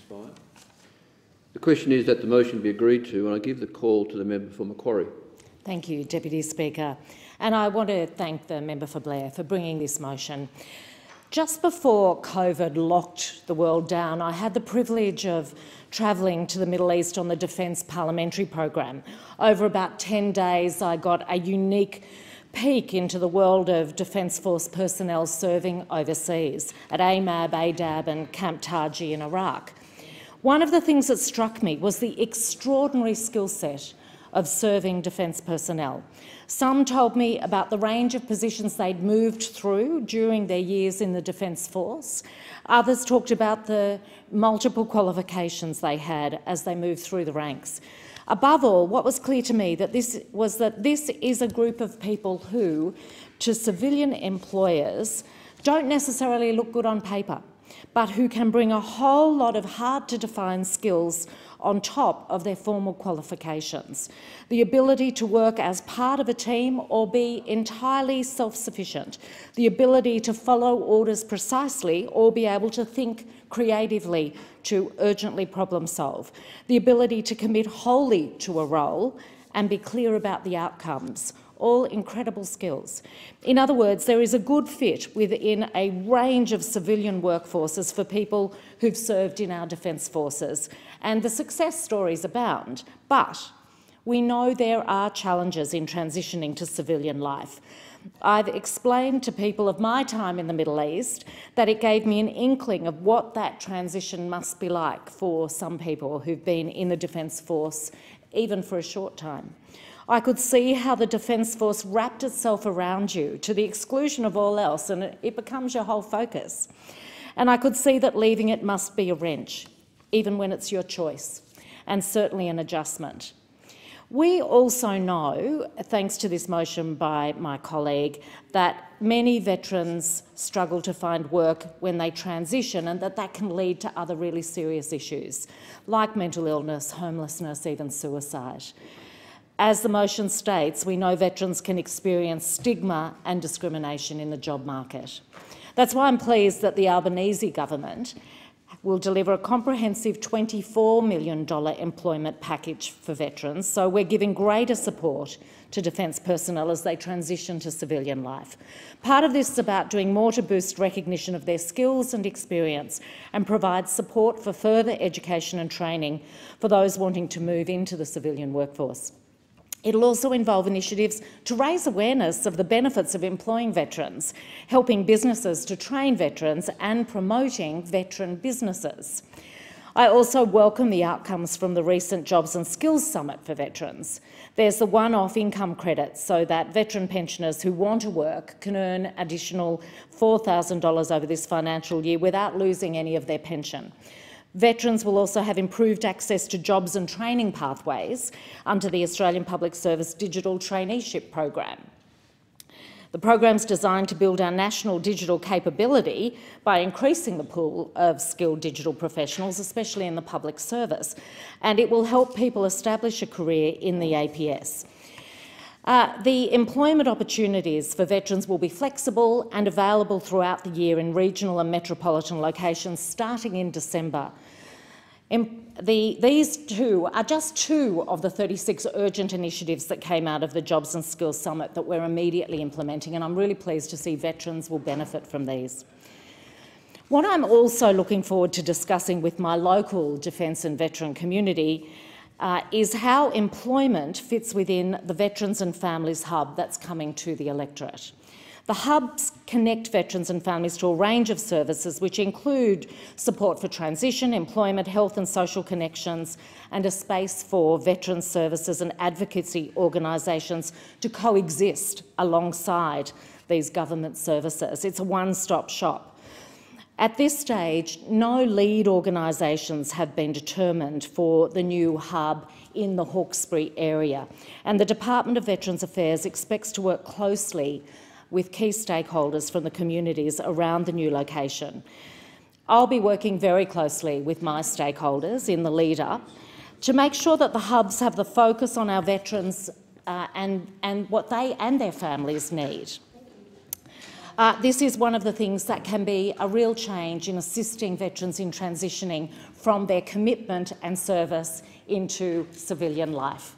expire. The question is that the motion be agreed to, and I give the call to the member for Macquarie. Thank you, Deputy Speaker. And I want to thank the member for Blair for bringing this motion. Just before COVID locked the world down, I had the privilege of travelling to the Middle East on the Defence Parliamentary Programme. Over about 10 days, I got a unique peek into the world of Defence Force personnel serving overseas at AMAB, ADAB and Camp Taji in Iraq. One of the things that struck me was the extraordinary skill set of serving defence personnel. Some told me about the range of positions they'd moved through during their years in the Defence Force. Others talked about the multiple qualifications they had as they moved through the ranks. Above all, what was clear to me that this is a group of people who, to civilian employers, don't necessarily look good on paper, but who can bring a whole lot of hard-to-define skills on top of their formal qualifications. The ability to work as part of a team or be entirely self-sufficient. The ability to follow orders precisely or be able to think creatively to urgently problem solve. The ability to commit wholly to a role and be clear about the outcomes. All incredible skills. In other words, there is a good fit within a range of civilian workforces for people who've served in our defence forces, and the success stories abound. But we know there are challenges in transitioning to civilian life. I've explained to people of my time in the Middle East that it gave me an inkling of what that transition must be like for some people who've been in the Defence Force even for a short time. I could see how the Defence Force wrapped itself around you to the exclusion of all else, and it becomes your whole focus. And I could see that leaving it must be a wrench, even when it's your choice, and certainly an adjustment. We also know, thanks to this motion by my colleague, that many veterans struggle to find work when they transition, and that can lead to other really serious issues, like mental illness, homelessness, even suicide. As the motion states, we know veterans can experience stigma and discrimination in the job market. That's why I'm pleased that the Albanese Government will deliver a comprehensive $24 million employment package for veterans, so we're giving greater support to defence personnel as they transition to civilian life. Part of this is about doing more to boost recognition of their skills and experience and provide support for further education and training for those wanting to move into the civilian workforce. It'll also involve initiatives to raise awareness of the benefits of employing veterans, helping businesses to train veterans and promoting veteran businesses. I also welcome the outcomes from the recent Jobs and Skills Summit for veterans. There's the one-off income credit so that veteran pensioners who want to work can earn additional $4,000 over this financial year without losing any of their pension. Veterans will also have improved access to jobs and training pathways under the Australian Public Service Digital Traineeship Program. The program is designed to build our national digital capability by increasing the pool of skilled digital professionals, especially in the public service, and it will help people establish a career in the APS. The employment opportunities for veterans will be flexible and available throughout the year in regional and metropolitan locations starting in December. These two are just two of the 36 urgent initiatives that came out of the Jobs and Skills Summit that we're immediately implementing, and I'm really pleased to see veterans will benefit from these. What I'm also looking forward to discussing with my local defence and veteran community is how employment fits within the Veterans and Families Hub that's coming to the electorate. The hubs connect veterans and families to a range of services which include support for transition, employment, health and social connections, and a space for veteran services and advocacy organisations to coexist alongside these government services. It's a one-stop shop. At this stage, no lead organisations have been determined for the new hub in the Hawkesbury area, and the Department of Veterans Affairs expects to work closely with key stakeholders from the communities around the new location. I'll be working very closely with my stakeholders in the lead-up to make sure that the hubs have the focus on our veterans and what they and their families need. This is one of the things that can be a real change in assisting veterans in transitioning from their commitment and service into civilian life.